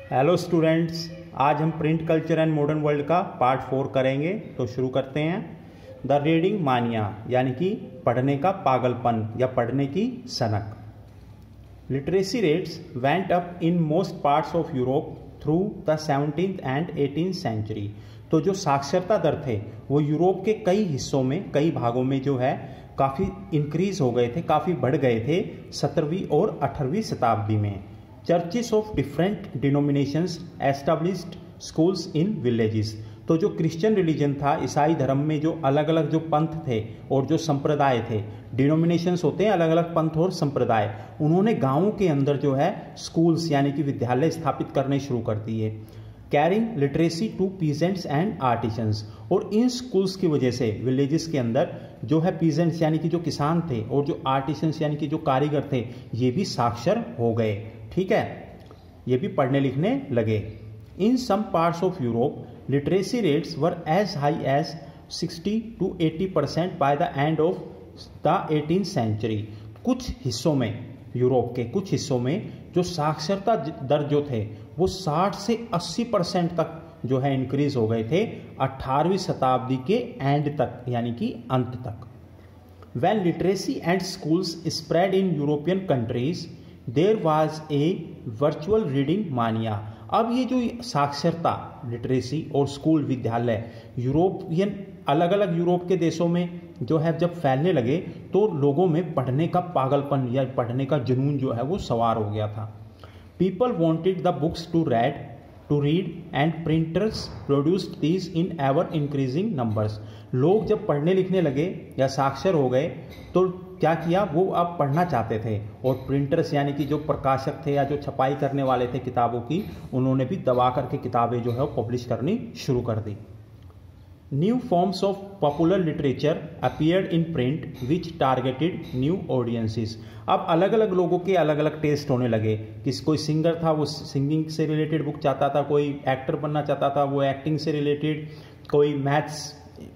Hello students, आज हम print culture and modern world का पार्ट 4 करेंगे। तो शुरू करते हैं। द रीडिंग मानिया यानी कि पढ़ने का पागलपन या पढ़ने की सनक। Literacy rates went up in most parts of Europe through the 17th and 18th century. तो जो साक्षरता दर थे वो यूरोप के कई हिस्सों में, कई भागों में जो है काफ़ी इंक्रीज हो गए थे, काफ़ी बढ़ गए थे 17वीं और 18वीं शताब्दी में। Churches of different denominations established schools in villages. तो जो क्रिश्चियन रिलीजन था, ईसाई धर्म में जो अलग अलग जो पंथ थे और जो संप्रदाय थे, डिनोमिनेशंस होते हैं अलग अलग पंथ और संप्रदाय, उन्होंने गांवों के अंदर जो है स्कूल्स यानी कि विद्यालय स्थापित करने शुरू कर दिए। Carrying literacy to peasants and artisans. और इन स्कूल्स की वजह से विलेजेस के अंदर जो है पीजेंट्स यानी कि जो किसान थे और जो आर्टिसंस यानी कि जो कारीगर थे, ये भी साक्षर हो गए। ठीक है, ये भी पढ़ने लिखने लगे। In some parts of Europe literacy rates were as high as 60 to 80% by the end of the 18th century. कुछ हिस्सों में, यूरोप के कुछ हिस्सों में जो साक्षरता दर जो थे वो 60 से 80% तक जो है इंक्रीज हो गए थे 18वीं शताब्दी के एंड तक, यानी कि अंत तक। When literacy and schools spread in European countries, there was a virtual reading mania। अब ये जो साक्षरता, लिटरेसी और स्कूल विद्यालय यूरोपियन अलग अलग यूरोप के देशों में जो है जब फैलने लगे तो लोगों में पढ़ने का पागलपन या पढ़ने का जुनून जो है वो सवार हो गया था। People wanted the books to read and printers produced these in ever increasing numbers. लोग जब पढ़ने लिखने लगे या साक्षर हो गए तो क्या किया, वो अब पढ़ना चाहते थे और प्रिंटर्स यानी कि जो प्रकाशक थे या जो छपाई करने वाले थे किताबों की, उन्होंने भी दबा करके किताबें जो है वो पब्लिश करनी शुरू कर दी। New forms of popular literature appeared in print which targeted new audiences. अब अलग अलग लोगों के अलग अलग टेस्ट होने लगे। कोई सिंगर था वो सिंगिंग से रिलेटेड बुक चाहता था, कोई एक्टर बनना चाहता था वो एक्टिंग से रिलेटेड, कोई मैथ्स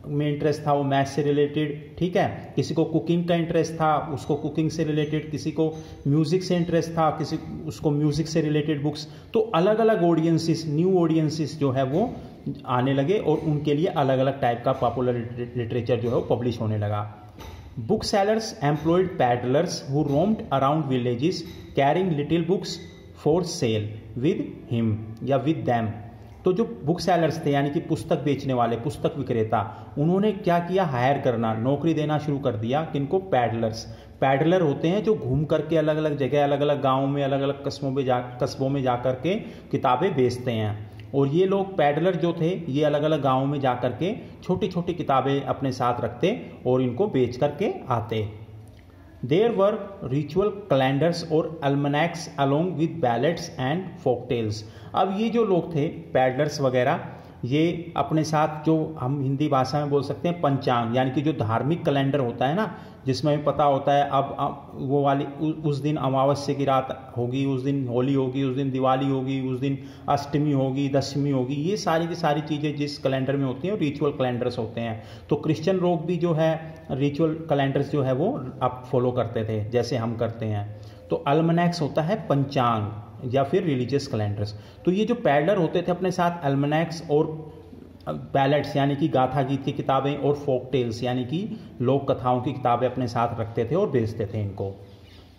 में इंटरेस्ट था वो मैथ्स से रिलेटेड, ठीक है, किसी को कुकिंग का इंटरेस्ट था उसको कुकिंग से रिलेटेड, किसी को म्यूजिक से इंटरेस्ट था किसी उसको म्यूजिक से रिलेटेड बुक्स। तो अलग अलग ऑडियंसेस, न्यू ऑडियंसेस जो है वो आने लगे और उनके लिए अलग अलग टाइप का पॉपुलर लिटरेचर जो है वो पब्लिश होने लगा। Book sellers employed peddlers who roamed around villages carrying little books for sale with him या विद दैम। तो जो बुक सेलर्स थे यानी कि पुस्तक बेचने वाले, पुस्तक विक्रेता, उन्होंने क्या किया, हायर करना, नौकरी देना शुरू कर दिया। किनको? पैडलर्स। पैडलर होते हैं जो घूम करके अलग अलग जगह, अलग अलग गाँव में, अलग अलग कस्बों में जा करके किताबें बेचते हैं। और ये लोग पैडलर जो थे ये अलग अलग गाँवों में जा करके छोटी छोटी किताबें अपने साथ रखते और इनको बेच करके आते। There were ritual calendars और almanacs along with ballads and folktales। अब ये जो लोग थे पैडलर्स वगैरह, ये अपने साथ जो हम हिंदी भाषा में बोल सकते हैं पंचांग, यानी कि जो धार्मिक कैलेंडर होता है ना, जिसमें हमें पता होता है अब वो वाली उस दिन अमावस्या की रात होगी, उस दिन होली होगी, उस दिन दिवाली होगी, उस दिन अष्टमी होगी, दशमी होगी, ये सारी की सारी चीज़ें जिस कैलेंडर में होती हैं रिचुअल कैलेंडर्स होते हैं। तो क्रिश्चियन लोग भी जो है रिचुअल कैलेंडर्स जो है वो अब फॉलो करते थे जैसे हम करते हैं। तो अल्मनैक्स होता है पंचांग या फिर रिलीजियस कैलेंडर्स। तो ये जो पैडलर होते थे अपने साथ अल्मनैक्स और बैलेट्स यानी कि गाथा गीत की किताबें और फोक टेल्स यानी कि लोक कथाओं की किताबें अपने साथ रखते थे और बेचते थे इनको।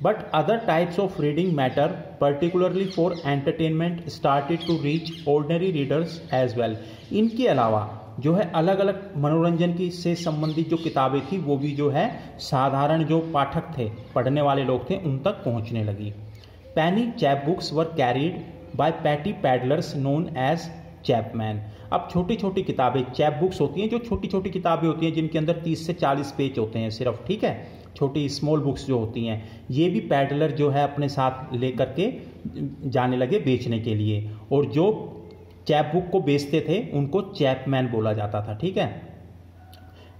But other types of reading matter particularly for entertainment started to reach ordinary readers as well. इनके अलावा जो है अलग अलग मनोरंजन की से संबंधित जो किताबें थी वो भी जो है साधारण जो पाठक थे, पढ़ने वाले लोग थे, उन तक पहुंचने लगी। Penny chap books were carried by petty pedlars known as chapman. अब छोटी छोटी किताबें, चैप बुक्स होती हैं जो छोटी छोटी किताबें होती हैं जिनके अंदर 30 से 40 पेज होते हैं सिर्फ, ठीक है, छोटी स्मॉल बुक्स जो होती हैं, ये भी पैडलर जो है अपने साथ ले करके जाने लगे बेचने के लिए। और जो चैप बुक को बेचते थे उनको चैपमैन बोला जाता था, ठीक है।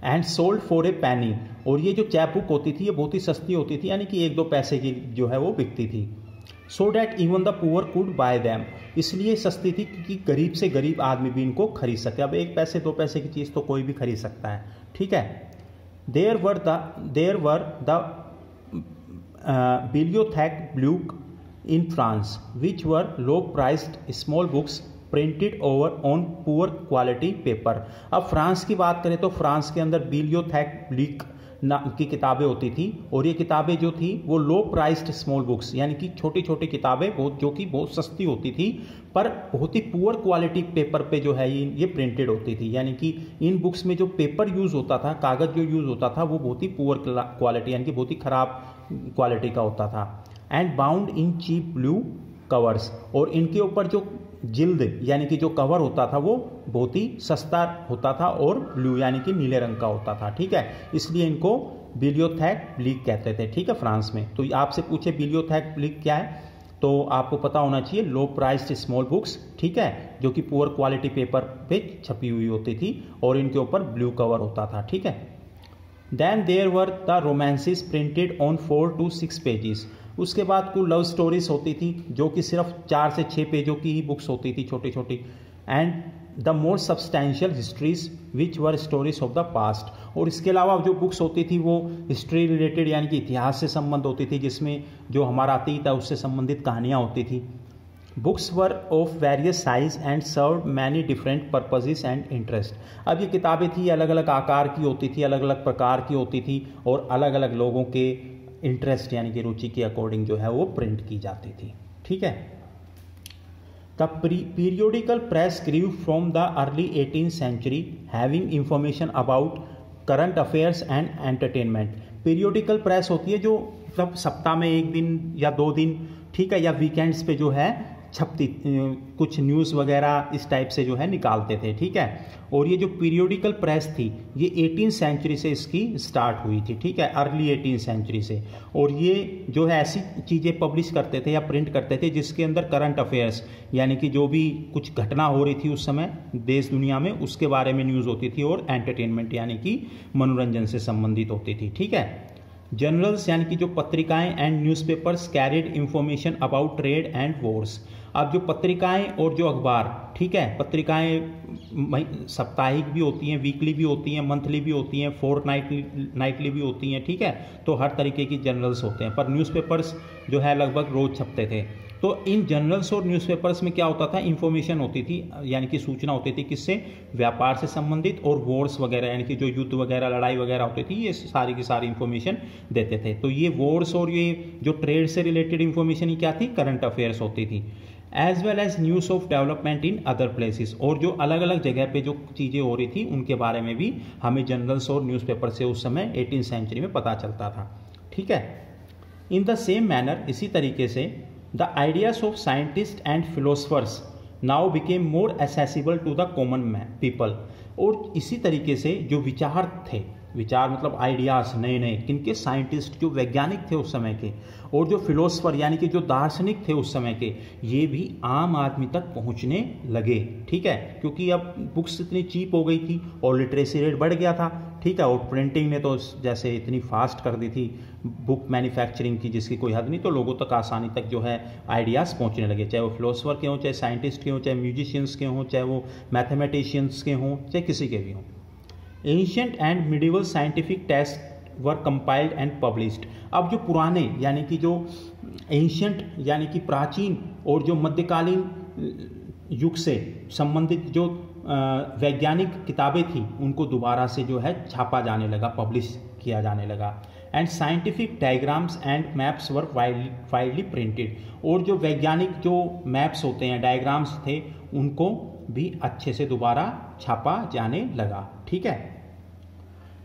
एंड सोल्ड फॉर ए पैनी। और ये जो चैप बुक होती थी ये बहुत ही सस्ती होती थी, यानी कि 1-2 पैसे की जो है वो बिकती थी। So that even the poor could bye them. इसलिए सस्ती थी क्योंकि गरीब से गरीब आदमी भी इनको खरीद सके। अब 1 पैसे 2 पैसे की चीज़ तो कोई भी खरीद सकता है, ठीक है। There were the Bibliotheque Bleue in France which were low priced small books printed over on poor quality paper. अब फ्रांस की बात करें तो फ्रांस के अंदर बिब्लियोथेक की किताबें होती थी, और ये किताबें जो थी वो लो प्राइस्ड स्मॉल बुक्स यानी कि छोटी छोटी किताबें जो कि बहुत सस्ती होती थी, पर बहुत ही पुअर क्वालिटी पेपर पे जो है ये प्रिंटेड होती थी। यानी कि इन बुक्स में जो पेपर यूज़ होता था, कागज़ जो यूज़ होता था, वो बहुत ही पुअर क्वालिटी यानी कि बहुत ही ख़राब क्वालिटी का होता था। And bound in cheap blue covers, और इनके ऊपर जो जिल्द यानी कि जो कवर होता था वो बहुत ही सस्ता होता था और ब्लू यानी कि नीले रंग का होता था। ठीक है, इसलिए इनको बिब्लियोथेक कहते थे। ठीक है, फ्रांस में। तो आपसे पूछे बिब्लियोथेक क्या है तो आपको पता होना चाहिए लो प्राइस्ड स्मॉल बुक्स, ठीक है, जो कि पुअर क्वालिटी पेपर पे छपी हुई होती थी और इनके ऊपर ब्लू कवर होता था। ठीक है। Then there were the romances printed on 4 to 6 pages. उसके बाद कुछ लव स्टोरीज होती थी जो कि सिर्फ 4 से 6 पेजों की ही बुक्स होती थी, छोटी छोटी। And the more substantial histories which were stories of the past. और इसके अलावा जो बुक्स होती थी वो हिस्ट्री रिलेटेड यानी कि इतिहास से संबंध होती थी, जिसमें जो हमारा अतीत है उससे संबंधित कहानियाँ होती थी। Books were of various sizes and serve many different purposes and interest. अब ये किताबें थी अलग अलग आकार की होती थी, अलग अलग प्रकार की होती थी, और अलग अलग लोगों के इंटरेस्ट यानी कि रुचि के अकॉर्डिंग जो है वो प्रिंट की जाती थी। ठीक है। The periodical press grew from the early 18th century having information about current affairs and entertainment. Periodical press होती है जो सब सप्ताह में 1 दिन या 2 दिन, ठीक है, या वीकेंड्स पे जो है छपती कुछ न्यूज़ वगैरह इस टाइप से जो है निकालते थे। ठीक है। और ये जो पीरियोडिकल प्रेस थी ये 18th century से इसकी स्टार्ट हुई थी। ठीक है, अर्ली 18th century से। और ये जो है ऐसी चीज़ें पब्लिश करते थे या प्रिंट करते थे जिसके अंदर करंट अफेयर्स यानी कि जो भी कुछ घटना हो रही थी उस समय देश दुनिया में उसके बारे में न्यूज़ होती थी, और एंटरटेनमेंट यानी कि मनोरंजन से संबंधित होती थी। ठीक है। जर्नल्स यानी कि जो पत्रिकाएं and newspapers carried information about trade and Wars. अब जो पत्रिकाएं और जो अखबार, ठीक है, पत्रिकाएं साप्ताहिक भी होती हैं, वीकली भी होती हैं, मंथली भी होती हैं, फोर्टनाइटली भी होती हैं। ठीक है, तो हर तरीके की जर्नल्स होते हैं, पर न्यूज़पेपर्स जो है लगभग रोज छपते थे। तो इन जर्नल्स और न्यूज़पेपर्स में क्या होता था, इंफॉर्मेशन होती थी यानी कि सूचना होती थी, किससे, व्यापार से संबंधित, और वॉर्स वगैरह यानी कि जो युद्ध वगैरह लड़ाई वगैरह होती थी ये सारी की सारी इंफॉर्मेशन देते थे। तो ये वॉर्स और ये जो ट्रेड से रिलेटेड इंफॉर्मेशन ही क्या थी, करंट अफेयर्स होती थी। As well as news of development in other places, और जो अलग अलग जगह पे जो चीज़ें हो रही थी उनके बारे में भी हमें जर्नल्स और न्यूज़पेपर से उस समय 18th century में पता चलता था। ठीक है। इन द सेम मैनर, इसी तरीके से the ideas of scientist and philosophers now became more accessible to the common people. और इसी तरीके से जो विचार थे, विचार मतलब आइडियाज नए नए, किनके, साइंटिस्ट जो वैज्ञानिक थे उस समय के, और जो फिलोसफर यानी कि जो दार्शनिक थे उस समय के, ये भी आम आदमी तक पहुंचने लगे। ठीक है, क्योंकि अब बुक्स इतनी चीप हो गई थी और लिटरेसी रेट बढ़ गया था। ठीक है, और प्रिंटिंग ने तो जैसे इतनी फास्ट कर दी थी बुक मैन्युफैक्चरिंग की जिसकी कोई हद नहीं, तो लोगों तक आसानी तक जो है आइडियाज़ पहुंचने लगे, चाहे वो फिलोसफर के हों, चाहे साइंटिस्ट के हों, चाहे म्यूजिशियंस के हों, चाहे वो मैथमेटिशियंस के हों, चाहे किसी के भी हों। Ancient and medieval scientific text were compiled and published. अब जो पुराने यानी कि जो एंशिएंट यानी कि प्राचीन और जो मध्यकालीन युग से संबंधित जो वैज्ञानिक किताबें थी उनको दोबारा से जो है छापा जाने लगा, पब्लिश किया जाने लगा। And scientific diagrams and maps were widely printed. और जो वैज्ञानिक जो मैप्स होते हैं, डायग्राम्स थे, उनको भी अच्छे से दोबारा छापा जाने लगा। ठीक है।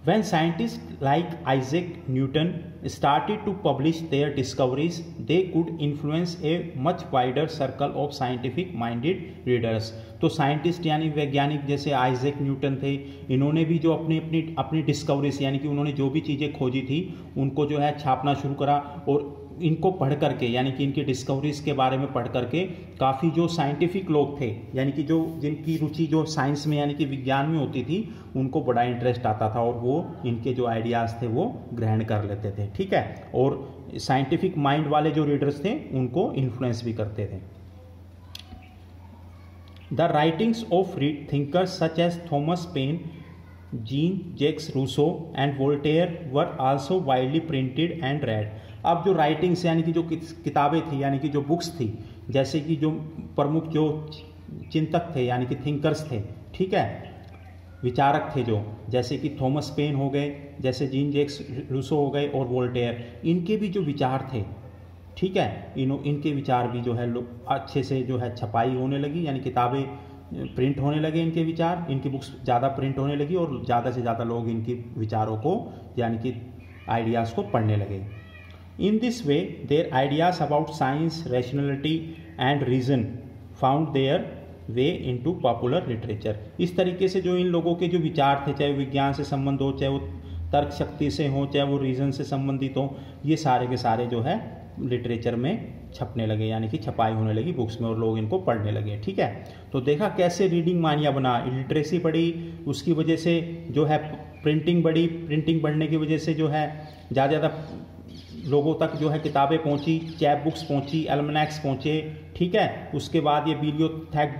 When scientists like Isaac Newton started to publish their discoveries, they could influence a much wider circle of scientific minded readers. तो साइंटिस्ट यानी वैज्ञानिक जैसे आइजैक न्यूटन थे, इन्होंने भी जो अपनी डिस्कवरीज यानी कि उन्होंने जो भी चीज़ें खोजी थी उनको जो है छापना शुरू करा, और इनको पढ़ करके यानी कि इनकी डिस्कवरीज के बारे में पढ़ करके काफ़ी जो साइंटिफिक लोग थे यानी कि जो जिनकी रुचि जो साइंस में यानी कि विज्ञान में होती थी उनको बड़ा इंटरेस्ट आता था, और वो इनके जो आइडियाज़ थे वो ग्रहण कर लेते थे। ठीक है, और साइंटिफिक माइंड वाले जो रीडर्स थे उनको इन्फ्लुएंस भी करते थे। The writings of thinkers such as Thomas Paine, Jean Jacques Rousseau and Voltaire were also widely printed and read. अब जो राइटिंग्स यानी कि जो किताबें थी यानी कि जो बुक्स थी, जैसे कि जो प्रमुख जो चिंतक थे यानी कि थिंकर्स थे, ठीक है, विचारक थे जो, जैसे कि थॉमस पेन हो गए, जैसे जीन जैक्स रूसो हो गए और वोल्टेयर, इनके भी जो विचार थे, ठीक है, इनके विचार भी जो है अच्छे से जो है छपाई होने लगी, यानी किताबें प्रिंट होने लगे, इनके विचार, इनकी बुक्स ज़्यादा प्रिंट होने लगी और ज़्यादा से ज़्यादा लोग इनके विचारों को यानी कि आइडियाज़ को पढ़ने लगे। In this way there ideas about science, rationality and reason found their way into popular literature. इस तरीके से जो इन लोगों के जो विचार थे, चाहे विज्ञान से संबंध हो, चाहे वो तर्क शक्ति से हो, चाहे वो रीज़न से संबंधित हो, ये सारे के सारे जो है लिटरेचर में छपने लगे, यानी कि छपाई होने लगी बुक्स में और लोग इनको पढ़ने लगे, ठीक है। तो देखा कैसे रीडिंग मानिया बना, लिटरेसी बढ़ी, उसकी वजह से जो है प्रिंटिंग बढ़ी, प्रिंटिंग बढ़ने की वजह से जो है ज़्यादा ज़्यादा लोगों तक जो है किताबें पहुंची, चैप बुक्स पहुंची, एल्मनैक्स पहुंचे, ठीक है। उसके बाद ये बिलियोथेक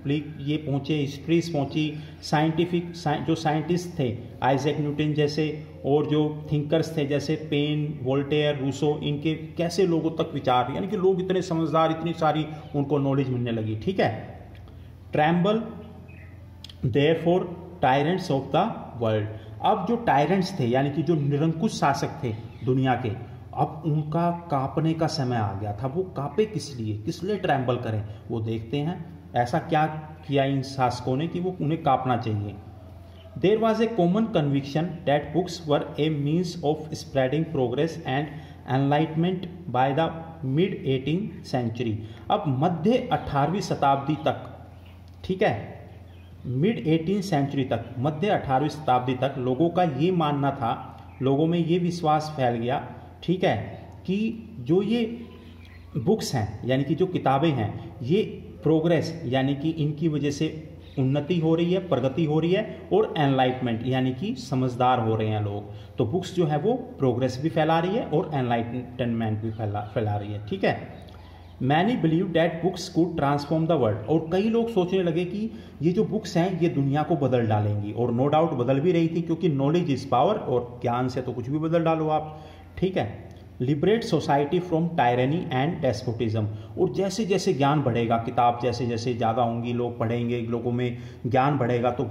ब्लिक ये पहुंचे, हिस्ट्रीज पहुंची, साइंटिफिक जो साइंटिस्ट थे आइजैक न्यूटन जैसे और जो थिंकर्स थे जैसे पेन, वोल्टेयर, रूसो, इनके कैसे लोगों तक विचार, यानी कि लोग इतने समझदार, इतनी सारी उनको नॉलेज मिलने लगी, ठीक है। Tremble therefore tyrants of the world. अब जो टायरेंट्स थे यानी कि जो निरंकुश शासक थे दुनिया के, अब उनका कांपने का समय आ गया था। वो कांपे किस लिए ट्रैम्बल करें, वो देखते हैं ऐसा क्या किया इन शासकों ने कि वो उन्हें कांपना चाहिए। There was a common conviction that books were a means of spreading progress and enlightenment by the mid 18th century. अब मध्य 18वीं शताब्दी तक, ठीक है, मिड 18th सेंचुरी तक, मध्य 18वीं शताब्दी तक लोगों का ये मानना था, लोगों में ये विश्वास फैल गया, ठीक है, कि जो ये बुक्स हैं यानी कि जो किताबें हैं ये प्रोग्रेस यानी कि इनकी वजह से उन्नति हो रही है, प्रगति हो रही है, और एनलाइटमेंट यानी कि समझदार हो रहे हैं लोग। तो बुक्स जो है वो प्रोग्रेस भी फैला रही है और एनलाइटमेंट भी फैला रही है, ठीक है। Many believe that books could transform the world. और कई लोग सोचने लगे कि ये जो बुक्स हैं ये दुनिया को बदल डालेंगी, और नो डाउट बदल भी रही थी, क्योंकि नॉलेज इज पावर और ज्ञान से तो कुछ भी बदल डालो आप, ठीक है। Liberate society from tyranny and despotism. और जैसे जैसे ज्ञान बढ़ेगा, किताब जैसे जैसे ज़्यादा होंगी, लोग पढ़ेंगे, लोगों में ज्ञान बढ़ेगा, तो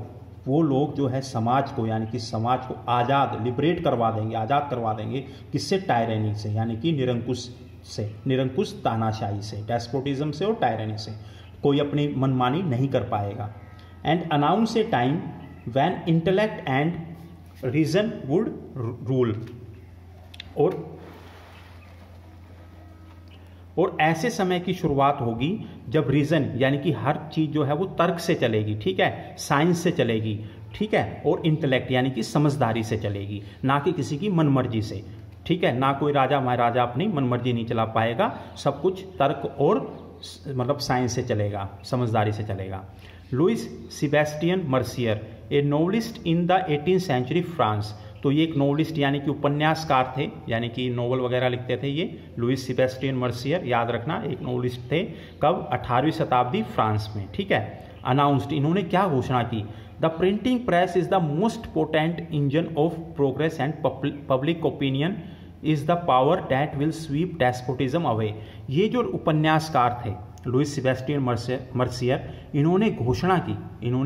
वो लोग जो है समाज को यानी कि समाज को आज़ाद, लिबरेट करवा देंगे, आज़ाद करवा देंगे, किससे? टायरनी से, यानी कि निरंकुश से, निरंकुश तानाशाही से, डेस्पोटिज्म से और टायरनी से। कोई अपनी मनमानी नहीं कर पाएगा। And announce a time when intellect and reason would rule. और ऐसे समय की शुरुआत होगी जब रीजन यानी कि हर चीज जो है वो तर्क से चलेगी, ठीक है, साइंस से चलेगी, ठीक है, और इंटेलेक्ट यानी कि समझदारी से चलेगी, ना कि किसी की मनमर्जी से, ठीक है। ना कोई राजा महाराजा अपनी मनमर्जी नहीं चला पाएगा, सब कुछ तर्क और मतलब साइंस से चलेगा, समझदारी से चलेगा। Louis Sebastien Mercier, a novelist in the 18th century France. तो ये एक नोवेलिस्ट यानी कि उपन्यासकार थे, यानी कि नोवेल वगैरह लिखते थे ये। लुइस सेबेस्टियन मर्सियर, याद रखना, एक नोवेलिस्ट थे। कब? 18वीं शताब्दी फ्रांस में, ठीक है। अनाउंस्ड, इन्होंने क्या घोषणा की? The printing press is the most potent engine of progress and public opinion is the power that will sweep despotism away. ये जो उपन्यासकार थे लुइस सेबेस्टियन मर्सियर, इन्होंने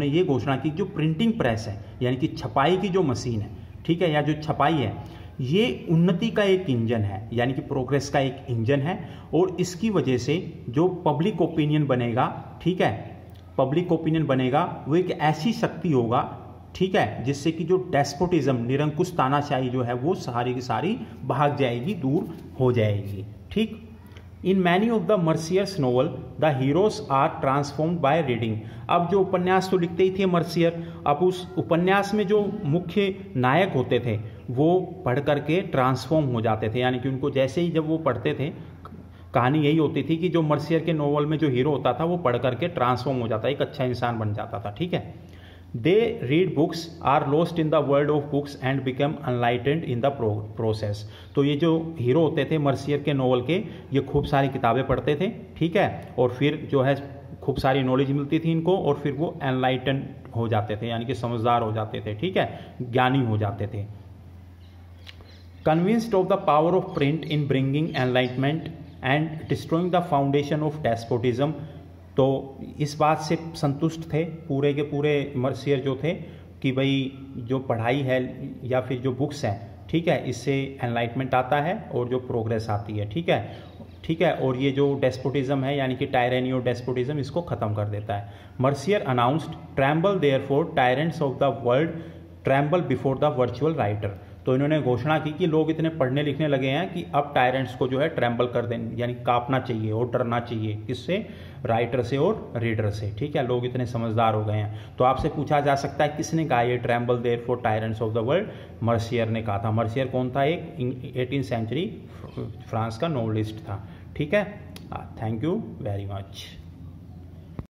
ये घोषणा की जो प्रिंटिंग प्रेस है यानी कि छपाई की जो मशीन है, ठीक है, या जो छपाई है, ये उन्नति का एक इंजन है, यानी कि प्रोग्रेस का एक इंजन है। और इसकी वजह से जो पब्लिक ओपिनियन बनेगा, ठीक है, पब्लिक ओपिनियन बनेगा, वो एक ऐसी शक्ति होगा, ठीक है, जिससे कि जो डेस्पोटिज्म, निरंकुश तानाशाही जो है वो सारी की सारी भाग जाएगी, दूर हो जाएगी, ठीक। In many of the Mercier's novel the heroes are transformed by reading. अब जो उपन्यास तो लिखते ही थे मर्सियर, अब उस उपन्यास में जो मुख्य नायक होते थे वो पढ़ करके ट्रांसफॉर्म हो जाते थे, यानी कि उनको जैसे ही जब वो पढ़ते थे, कहानी यही होती थी कि जो मर्सियर के नोवेल में जो हीरो होता था वो पढ़ करके ट्रांसफॉर्म हो जाता, एक अच्छा इंसान बन जाता था, ठीक है। They read books, are lost in the world of books and become enlightened in the process. तो ये जो हीरो होते थे मर्सियर के नोवेल के, ये खूब सारी किताबें पढ़ते थे, ठीक है, और फिर जो है खूब सारी नॉलेज मिलती थी इनको, और फिर वो एनलाइटन हो जाते थे, यानी कि समझदार हो जाते थे, ठीक है, ज्ञानी हो जाते थे। Convinced of the power of print in bringing enlightenment and destroying the foundation of despotism. तो इस बात से संतुष्ट थे पूरे के पूरे मर्सियर जो थे कि भाई जो पढ़ाई है या फिर जो बुक्स हैं, ठीक है, इससे एनलाइटमेंट आता है और जो प्रोग्रेस आती है, ठीक है, और ये जो डेस्पोटिज्म है यानी कि टायरेनी और डेस्पोटिज्म इसको ख़त्म कर देता है। Mercier announced tremble therefore tyrants of the world tremble before the virtual writer. तो इन्होंने घोषणा की कि लोग इतने पढ़ने लिखने लगे हैं कि अब टायरेंट्स को जो है ट्रैम्बल कर दें, यानी कांपना चाहिए और डरना चाहिए। किससे? राइटर से और रीडर से, ठीक है, लोग इतने समझदार हो गए हैं। तो आपसे पूछा जा सकता है किसने कहा ये tremble therefore tyrants of the world? Mercier ने कहा था। मर्सियर कौन था? एक 18वीं सेंचुरी फ्रांस का नॉवेलिस्ट था, ठीक है। Thank you very much.